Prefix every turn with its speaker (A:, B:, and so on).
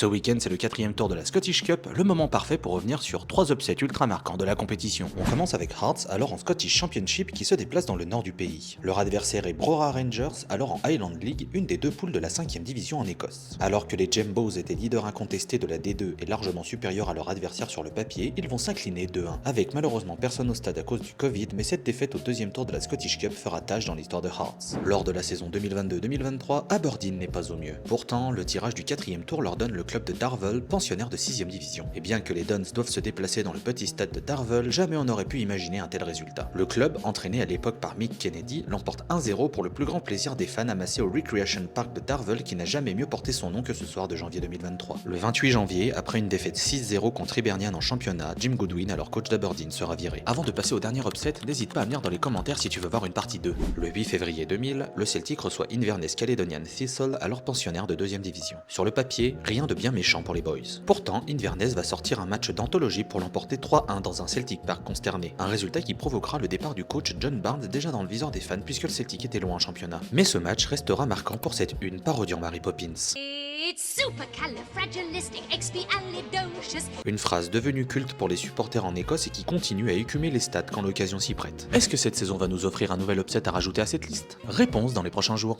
A: Ce week-end, c'est le 4e tour de la Scottish Cup, le moment parfait pour revenir sur 3 upsets ultra marquants de la compétition. On commence avec Hearts, alors en Scottish Championship, qui se déplace dans le nord du pays. Leur adversaire est Brora Rangers, alors en Highland League, une des deux poules de la 5e division en Écosse. Alors que les Jembos étaient leaders incontestés de la D2 et largement supérieurs à leur adversaire sur le papier, ils vont s'incliner 2-1, avec malheureusement personne au stade à cause du Covid, mais cette défaite au 2e tour de la Scottish Cup fera tâche dans l'histoire de Hearts. Lors de la saison 2022-2023, Aberdeen n'est pas au mieux. Pourtant, le tirage du 4e tour leur donne le club de Darvel, pensionnaire de 6e division. Et bien que les Dons doivent se déplacer dans le petit stade de Darvel, jamais on n'aurait pu imaginer un tel résultat. Le club, entraîné à l'époque par Mick Kennedy, l'emporte 1-0 pour le plus grand plaisir des fans amassés au Recreation Park de Darvel qui n'a jamais mieux porté son nom que ce soir de janvier 2023. Le 28 janvier, après une défaite 6-0 contre Hibernian en championnat, Jim Goodwin, alors coach d'Aberdeen, sera viré. Avant de passer au dernier upset, n'hésite pas à venir dans les commentaires si tu veux voir une partie 2. Le 8 février 2000, le Celtic reçoit Inverness Caledonian Thistle, alors pensionnaire de 2e division. Sur le papier, rien de bien méchant pour les Boys. Pourtant, Inverness va sortir un match d'anthologie pour l'emporter 3-1 dans un Celtic Park consterné, un résultat qui provoquera le départ du coach John Barnes déjà dans le viseur des fans puisque le Celtic était loin en championnat. Mais ce match restera marquant pour cette une parodiant Mary Poppins. Une phrase devenue culte pour les supporters en Écosse et qui continue à écumer les stades quand l'occasion s'y prête. Est-ce que cette saison va nous offrir un nouvel upset à rajouter à cette liste? Réponse dans les prochains jours.